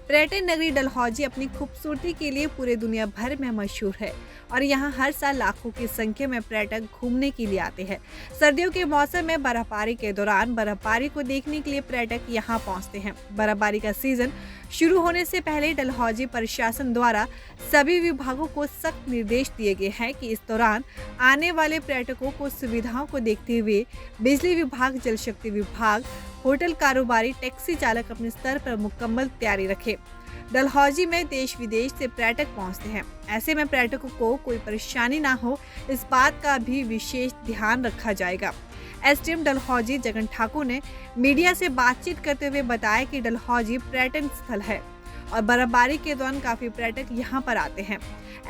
पर्यटन नगरी डलहौजी अपनी खूबसूरती के लिए पूरे दुनिया भर में मशहूर है और यहाँ हर साल लाखों की संख्या में पर्यटक घूमने के लिए आते हैं। सर्दियों के मौसम में बर्फबारी के दौरान बर्फबारी को देखने के लिए पर्यटक यहाँ पहुँचते हैं। बर्फबारी का सीजन शुरू होने से पहले डलहौजी प्रशासन द्वारा सभी विभागों को सख्त निर्देश दिए गए हैं कि इस दौरान आने वाले पर्यटकों को सुविधाओं को देखते हुए बिजली विभाग, जल शक्ति विभाग, होटल कारोबारी, टैक्सी चालक अपने स्तर पर मुकम्मल तैयारी रखे। डलहौजी में देश विदेश से पर्यटक पहुंचते हैं। ऐसे में पर्यटकों को कोई परेशानी ना हो, इस बात का भी विशेष ध्यान रखा जाएगा। एसडीएम डलहौजी जगन ठाकुर ने मीडिया से बातचीत करते हुए बताया कि डलहौजी पर्यटन स्थल है और बर्फबारी के दौरान काफी पर्यटक यहां पर आते हैं।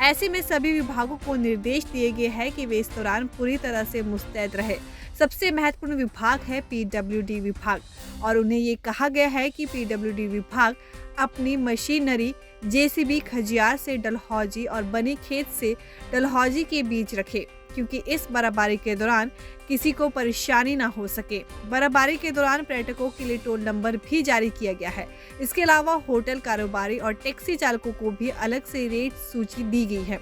ऐसे में सभी विभागों को निर्देश दिए गए हैं कि वे इस दौरान पूरी तरह से मुस्तैद रहे। सबसे महत्वपूर्ण विभाग है पीडब्ल्यूडी विभाग और उन्हें ये कहा गया है कि पीडब्ल्यूडी विभाग अपनी मशीनरी जेसीबी खजियार से डलहौजी और बनी खेत से डलहौजी के बीच रखे, क्योंकि इस बर्फबारी के दौरान किसी को परेशानी ना हो सके। बर्फबारी के दौरान पर्यटकों के लिए टोल नंबर भी जारी किया गया है। इसके अलावा होटल कारोबारी और टैक्सी चालकों को भी अलग से रेट सूची दी गई है।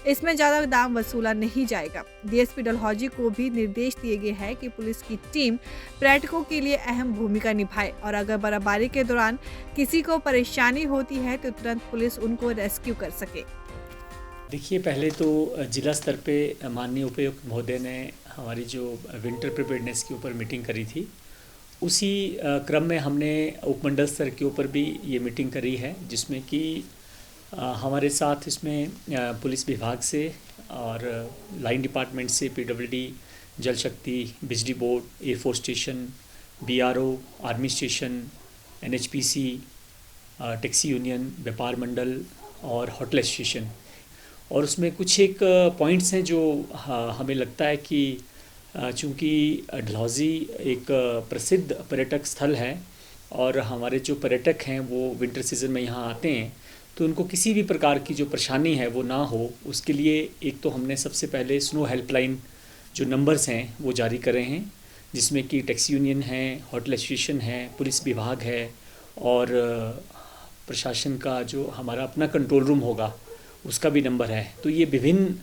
इसमें ज्यादा दाम वसूला नहीं जाएगा। डीएसपी डलहौजी को भी निर्देश दिए गए हैं कि पुलिस की टीम पर्यटकों के लिए अहम भूमिका निभाए और अगर बर्फबारी के दौरान किसी को परेशानी होती है तो तुरंत पुलिस उनको रेस्क्यू कर सके। देखिए, पहले तो जिला स्तर पे माननीय उपायुक्त महोदय ने हमारी जो विंटर प्रिपेयर्डनेस के ऊपर मीटिंग करी थी, उसी क्रम में हमने उपमंडल स्तर के ऊपर भी ये मीटिंग करी है, जिसमें कि हमारे साथ इसमें पुलिस विभाग से और लाइन डिपार्टमेंट से पीडब्ल्यूडी, जल शक्ति, बिजली board, air force station, BRO, army station, NHPC, taxi union, व्यापार मंडल और होटल एसोसिएशन, और उसमें कुछ एक पॉइंट्स हैं जो हमें लगता है कि चूँकि डलहौजी एक प्रसिद्ध पर्यटक स्थल है और हमारे जो पर्यटक हैं वो विंटर सीज़न में यहाँ आते हैं, तो उनको किसी भी प्रकार की जो परेशानी है वो ना हो, उसके लिए एक तो हमने सबसे पहले स्नो हेल्पलाइन जो नंबर्स हैं वो जारी करे हैं, जिसमें कि टैक्सी यूनियन है, होटल एसोसिएशन है, पुलिस विभाग है और प्रशासन का जो हमारा अपना कंट्रोल रूम होगा उसका भी नंबर है। तो ये विभिन्न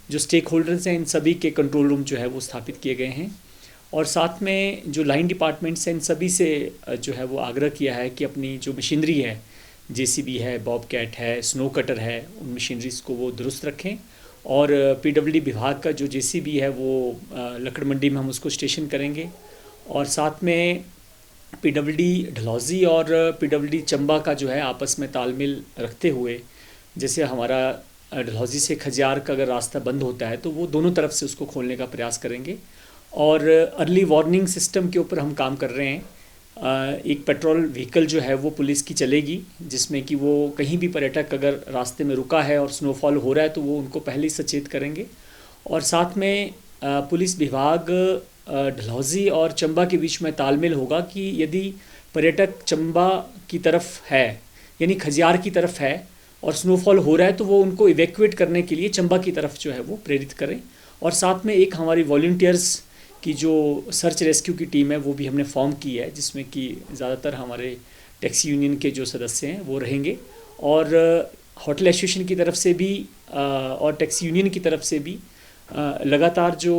जो स्टेक होल्डर्स हैं इन सभी के कंट्रोल रूम जो है वो स्थापित किए गए हैं और साथ में जो लाइन डिपार्टमेंट्स हैं इन सभी से जो है वो आग्रह किया है कि अपनी जो मशीनरी है, जेसीबी है, बॉबकैट है, स्नो कटर है, उन मशीनरीज को वो दुरुस्त रखें और पीडब्ल्यूडी विभाग का जो जेसीबी है वो लकड़ मंडी में हम उसको स्टेशन करेंगे और साथ में पीडब्ल्यूडी डलहौजी और पीडब्ल्यूडी चंबा का जो है आपस में तालमेल रखते हुए, जैसे हमारा डलहौजी से खजियार का अगर रास्ता बंद होता है तो वो दोनों तरफ से उसको खोलने का प्रयास करेंगे और अर्ली वार्निंग सिस्टम के ऊपर हम काम कर रहे हैं। एक पेट्रोल व्हीकल जो है वो पुलिस की चलेगी, जिसमें कि वो कहीं भी पर्यटक अगर रास्ते में रुका है और स्नोफॉल हो रहा है तो वो उनको पहले ही सचेत करेंगे और साथ में पुलिस विभाग डलहौजी और चंबा के बीच में तालमेल होगा कि यदि पर्यटक चंबा की तरफ है यानी खजियार की तरफ है और स्नोफॉल हो रहा है तो वो उनको इवैक्यूएट करने के लिए चंबा की तरफ जो है वो प्रेरित करें और साथ में एक हमारी वॉलंटियर्स की जो सर्च रेस्क्यू की टीम है वो भी हमने फॉर्म की है, जिसमें कि ज़्यादातर हमारे टैक्सी यूनियन के जो सदस्य हैं वो रहेंगे और होटल एसोसिएशन की तरफ से भी और टैक्सी यूनियन की तरफ से भी लगातार जो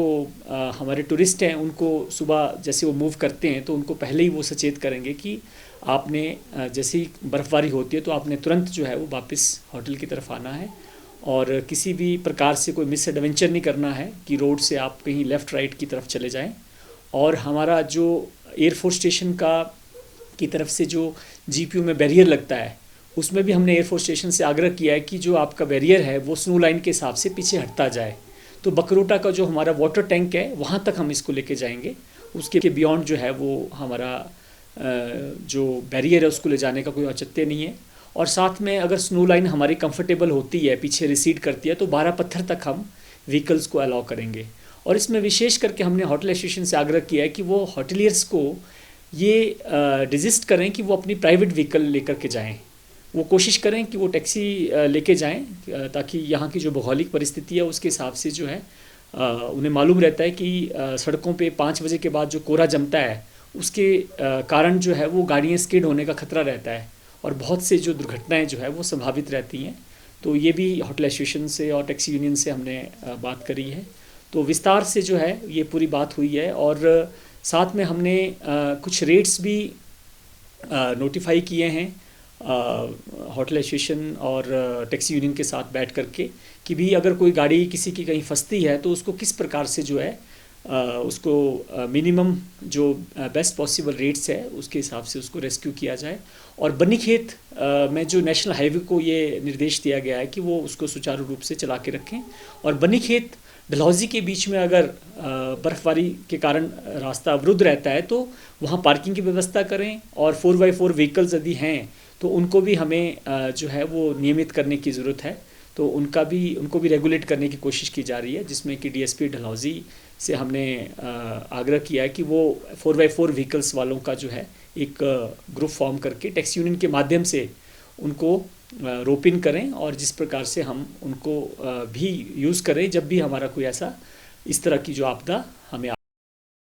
हमारे टूरिस्ट हैं उनको सुबह जैसे वो मूव करते हैं तो उनको पहले ही वो सचेत करेंगे कि आपने जैसे ही बर्फ़बारी होती है तो आपने तुरंत जो है वो वापस होटल की तरफ आना है और किसी भी प्रकार से कोई मिस एडवेंचर नहीं करना है कि रोड से आप कहीं लेफ़्ट राइट की तरफ चले जाएं। और हमारा जो एयरफोर्स स्टेशन की तरफ से जो जीपीयू में बैरियर लगता है उसमें भी हमने एयरफोर्स स्टेशन से आग्रह किया है कि जो आपका बैरियर है वो स्नो लाइन के हिसाब से पीछे हटता जाए। तो बकरोटा का जो हमारा वाटर टैंक है वहाँ तक हम इसको लेके जाएंगे, उसके बियॉन्ड जो है वो हमारा जो बैरियर है उसको ले जाने का कोई औचित्य नहीं है। और साथ में अगर स्नो लाइन हमारी कंफर्टेबल होती है, पीछे रिसीड करती है, तो 12 पत्थर तक हम व्हीकल्स को अलाउ करेंगे। और इसमें विशेष करके हमने होटल एसोसिएशन से आग्रह किया है कि वो होटलियर्स को ये डिजिस्ट करें कि वो अपनी प्राइवेट व्हीकल लेकर के जाएं, वो कोशिश करें कि वो टैक्सी लेके जाएं, ताकि यहाँ की जो भौगोलिक परिस्थिति है उसके हिसाब से जो है उन्हें मालूम रहता है कि सड़कों पे 5 बजे के बाद जो कोहरा जमता है उसके कारण जो है वो गाड़ियाँ स्किड होने का खतरा रहता है और बहुत से जो दुर्घटनाएं जो है वो संभावित रहती हैं। तो ये भी होटल एसोसिएशन से और टैक्सी यूनियन से हमने बात करी है। तो विस्तार से जो है ये पूरी बात हुई है और साथ में हमने कुछ रेट्स भी नोटिफाई किए हैं होटल एसोसिएशन और टैक्सी यूनियन के साथ बैठ करके कि भी अगर कोई गाड़ी किसी की कहीं फंसती है तो उसको किस प्रकार से जो है उसको मिनिमम जो बेस्ट पॉसिबल रेट्स है उसके हिसाब से उसको रेस्क्यू किया जाए। और बनीखेत में जो नेशनल हाईवे को ये निर्देश दिया गया है कि वो उसको सुचारू रूप से चला के रखें। और बनीखेत डलहौजी के बीच में अगर बर्फ़बारी के कारण रास्ता अवरुद्ध रहता है तो वहाँ पार्किंग की व्यवस्था करें। और 4x4 व्हीकल्स यदि हैं तो उनको भी हमें जो है वो नियमित करने की ज़रूरत है। तो उनको भी रेगुलेट करने की कोशिश की जा रही है, जिसमें कि डीएसपी डलहौजी से हमने आग्रह किया है कि वो 4x4 व्हीकल्स वालों का जो है एक ग्रुप फॉर्म करके टैक्सी यूनियन के माध्यम से उनको रोप इन करें और जिस प्रकार से हम उनको भी यूज़ करें जब भी हमारा कोई ऐसा इस तरह की जो आपदा हमें